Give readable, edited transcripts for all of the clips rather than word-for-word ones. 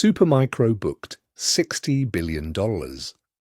Supermicro booked $60 billion.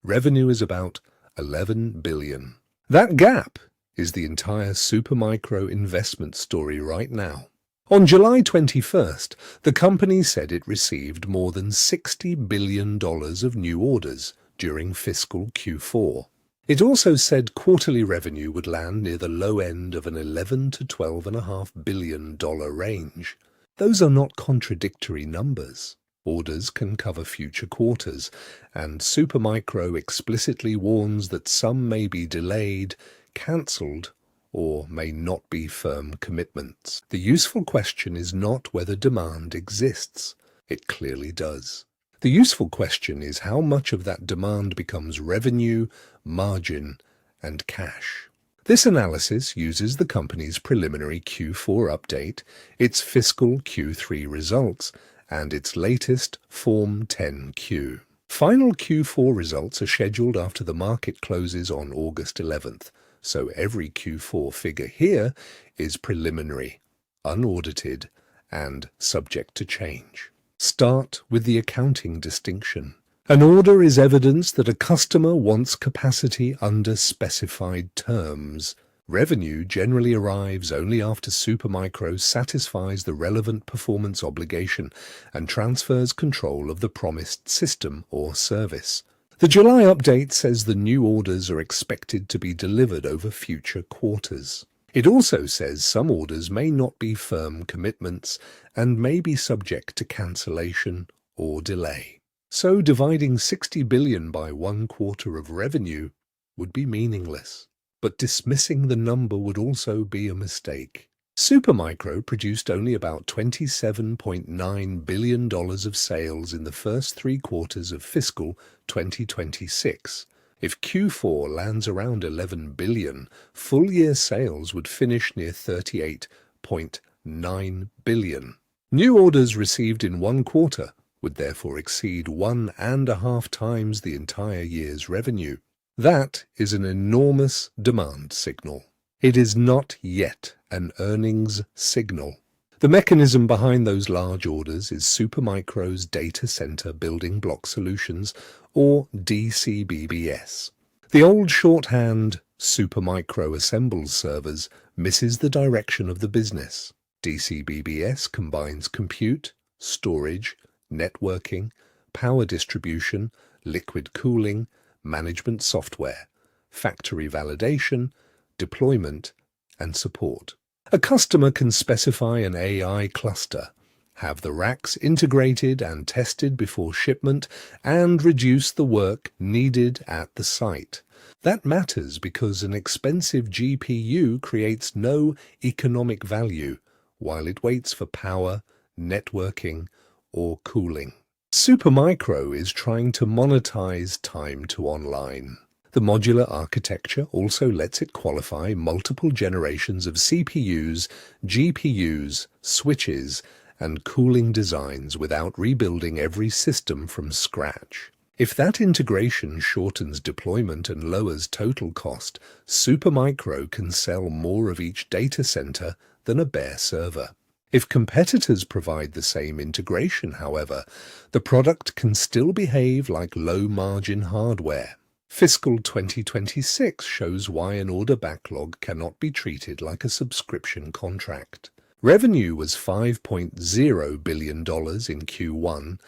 Revenue is about $11 billion. That gap is the entire Supermicro investment story right now. On July 21st, the company said it received more than $60 billion of new orders during fiscal Q4. It also said quarterly revenue would land near the low end of an $11 to $12.5 billion range. Those are not contradictory numbers. Orders can cover future quarters, and Supermicro explicitly warns that some may be delayed, cancelled, or may not be firm commitments. The useful question is not whether demand exists. It clearly does. The useful question is how much of that demand becomes revenue, margin, and cash. This analysis uses the company's preliminary Q4 update, its fiscal Q3 results, and its latest Form 10-Q. Final Q4 results are scheduled after the market closes on August 11th, so every Q4 figure here is preliminary, unaudited, and subject to change. Start with the accounting distinction. An order is evidence that a customer wants capacity under specified terms. Revenue generally arrives only after Supermicro satisfies the relevant performance obligation and transfers control of the promised system or service. The July update says the new orders are expected to be delivered over future quarters. It also says some orders may not be firm commitments and may be subject to cancellation or delay. So dividing $60 billion by 1 quarter of revenue would be meaningless. But dismissing the number would also be a mistake. Supermicro produced only about $27.9 billion of sales in the first 3 quarters of fiscal 2026. If Q4 lands around $11 billion, full-year sales would finish near $38.9 billion. New orders received in 1 quarter would therefore exceed 1.5 times the entire year's revenue. That is an enormous demand signal. It is not yet an earnings signal. The mechanism behind those large orders is Supermicro's Data Center Building Block Solutions, or DCBBS. The old shorthand Supermicro assembles servers misses the direction of the business. DCBBS combines compute, storage, networking, power distribution, liquid cooling, management software, factory validation, deployment, and support. A customer can specify an AI cluster, have the racks integrated and tested before shipment, and reduce the work needed at the site. That matters because an expensive GPU creates no economic value while it waits for power, networking, or cooling. Supermicro is trying to monetize time to online. The modular architecture also lets it qualify multiple generations of CPUs, GPUs, switches, and cooling designs without rebuilding every system from scratch. If that integration shortens deployment and lowers total cost, Supermicro can sell more of each data center than a bare server. If competitors provide the same integration, however, the product can still behave like low-margin hardware. Fiscal 2026 shows why an order backlog cannot be treated like a subscription contract. Revenue was $5.0 billion in Q1,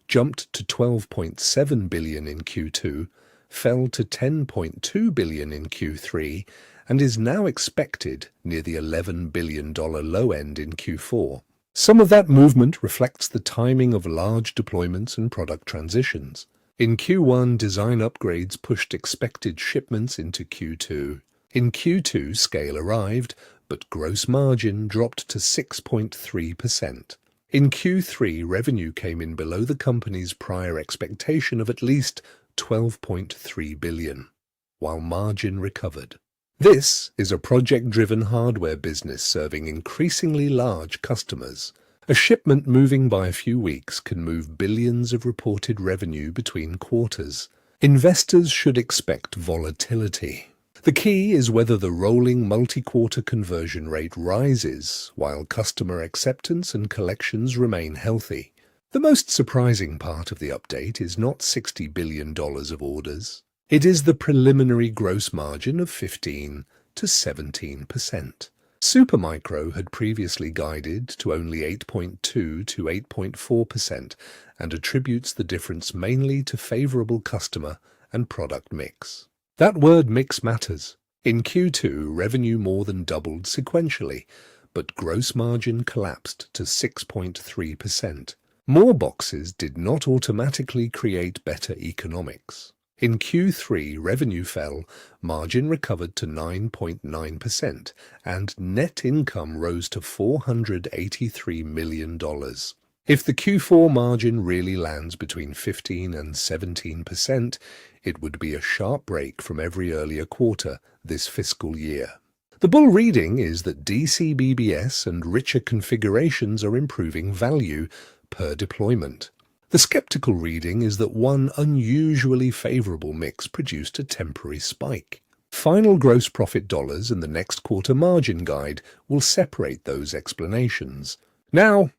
jumped to $12.7 billion in Q2, fell to $10.2 billion in Q3, and is now expected near the $11 billion low end in Q4. Some of that movement reflects the timing of large deployments and product transitions. In Q1, design upgrades pushed expected shipments into Q2. In Q2, scale arrived, but gross margin dropped to 6.3%. In Q3, revenue came in below the company's prior expectation of at least $12.3 billion, while margin recovered. This is a project-driven hardware business serving increasingly large customers. A shipment moving by a few weeks can move billions of reported revenue between quarters. Investors should expect volatility. The key is whether the rolling multi-quarter conversion rate rises while customer acceptance and collections remain healthy. The most surprising part of the update is not $60 billion of orders. It is the preliminary gross margin of 15 to 17%. Supermicro had previously guided to only 8.2 to 8.4% and attributes the difference mainly to favorable customer and product mix. That word mix matters. In Q2, revenue more than doubled sequentially, but gross margin collapsed to 6.3%. More boxes did not automatically create better economics. In Q3, revenue fell, margin recovered to 9.9%, and net income rose to $483 million. If the Q4 margin really lands between 15 and 17%, it would be a sharp break from every earlier quarter this fiscal year. The bull reading is that DCBBS and richer configurations are improving value per deployment. The skeptical reading is that one unusually favorable mix produced a temporary spike. Final gross profit dollars and the next quarter margin guide will separate those explanations. Now,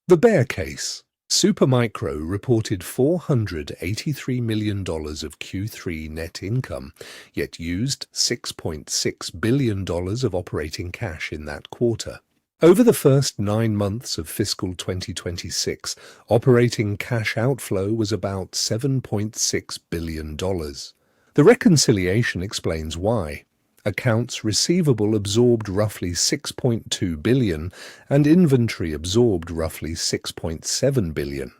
the bear case. Supermicro reported $483 million of Q3 net income, yet used $6.6 billion of operating cash in that quarter. Over the first 9 months of fiscal 2026, operating cash outflow was about $7.6 billion. The reconciliation explains why. Accounts receivable absorbed roughly $6.2 billion and inventory absorbed roughly $6.7 billion,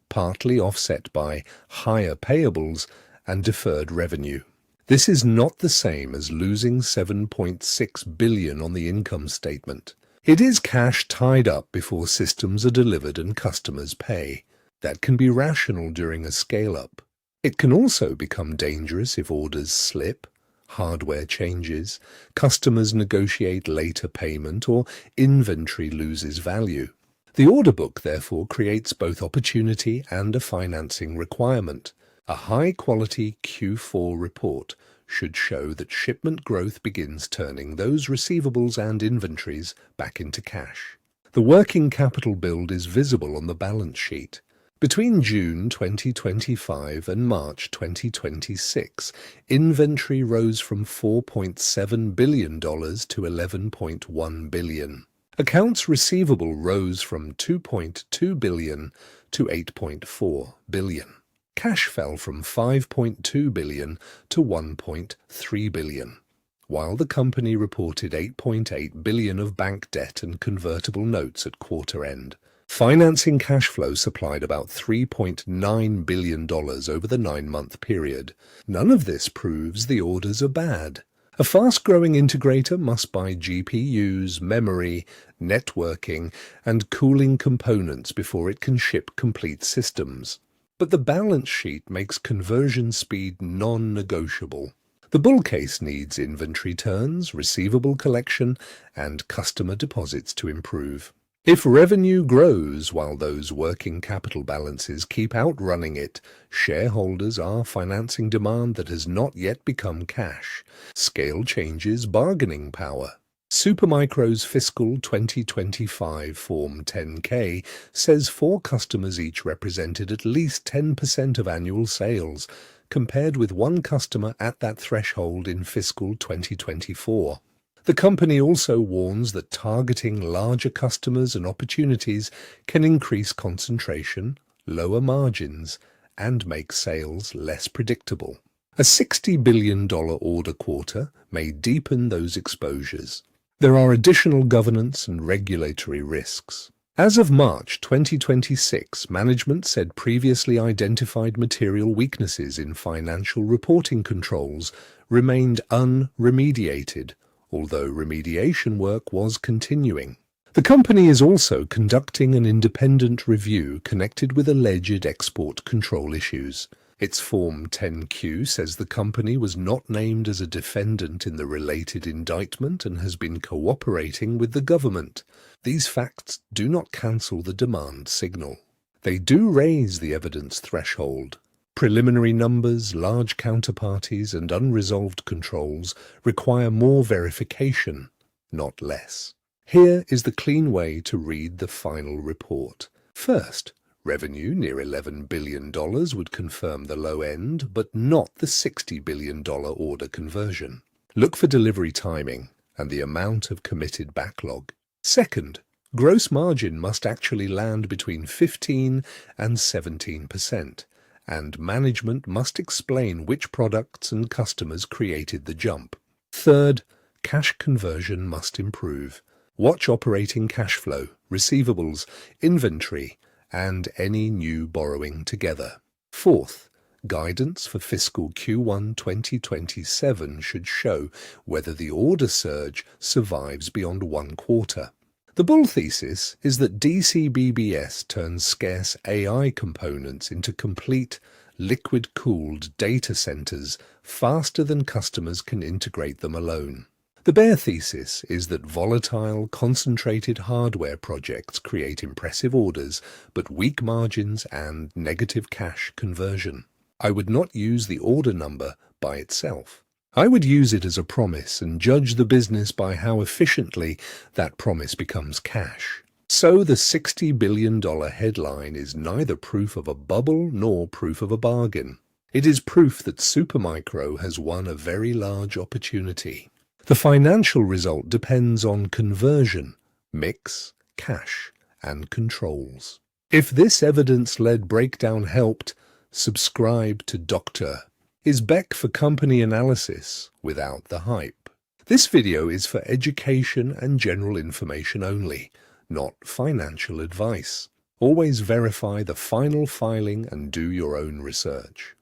partly offset by higher payables and deferred revenue. This is not the same as losing $7.6 billion on the income statement. It is cash tied up before systems are delivered and customers pay. That can be rational during a scale-up. It can also become dangerous if orders slip, hardware changes, customers negotiate later payment, or inventory loses value. The order book, therefore, creates both opportunity and a financing requirement. A high-quality Q4 report should show that shipment growth begins turning those receivables and inventories back into cash. The working capital build is visible on the balance sheet. Between June 2025 and March 2026, inventory rose from $4.7 billion to $11.1 billion. Accounts receivable rose from $2.2 billion to $8.4 billion. Cash fell from $5.2 billion to $1.3 billion, while the company reported $8.8 billion of bank debt and convertible notes at quarter end. Financing cash flow supplied about $3.9 billion over the 9-month period. None of this proves the orders are bad. A fast-growing integrator must buy GPUs, memory, networking, and cooling components before it can ship complete systems. But the balance sheet makes conversion speed non-negotiable. The bull case needs inventory turns, receivable collection, and customer deposits to improve. If revenue grows while those working capital balances keep outrunning it, shareholders are financing demand that has not yet become cash. Scale changes bargaining power. Supermicro's fiscal 2025 Form 10K says 4 customers each represented at least 10% of annual sales, compared with 1 customer at that threshold in fiscal 2024. The company also warns that targeting larger customers and opportunities can increase concentration, lower margins, and make sales less predictable. A $60 billion order quarter may deepen those exposures. There are additional governance and regulatory risks. As of March 2026, management said previously identified material weaknesses in financial reporting controls remained unremediated, although remediation work was continuing. The company is also conducting an independent review connected with alleged export control issues. Its Form 10Q says the company was not named as a defendant in the related indictment and has been cooperating with the government. These facts do not cancel the demand signal. They do raise the evidence threshold. Preliminary numbers, large counterparties, and unresolved controls require more verification, not less. Here is the clean way to read the final report. First, Revenue near $11 billion would confirm the low end, but not the $60 billion order conversion. Look for delivery timing and the amount of committed backlog. Second, gross margin must actually land between 15 and 17%, and management must explain which products and customers created the jump. Third, cash conversion must improve. Watch operating cash flow, receivables, inventory, and any new borrowing together. Fourth, guidance for fiscal Q1 2027 should show whether the order surge survives beyond one quarter. The bull thesis is that DCBBS turns scarce AI components into complete, liquid-cooled data centers faster than customers can integrate them alone. The bear thesis is that volatile, concentrated hardware projects create impressive orders, but weak margins and negative cash conversion. I would not use the order number by itself. I would use it as a promise and judge the business by how efficiently that promise becomes cash. So the $60 billion headline is neither proof of a bubble nor proof of a bargain. It is proof that Supermicro has won a very large opportunity. The financial result depends on conversion, mix, cash, and controls. If this evidence-led breakdown helped, subscribe to Dr. Is Beck for company analysis without the hype. This video is for education and general information only, not financial advice. Always verify the final filing and do your own research.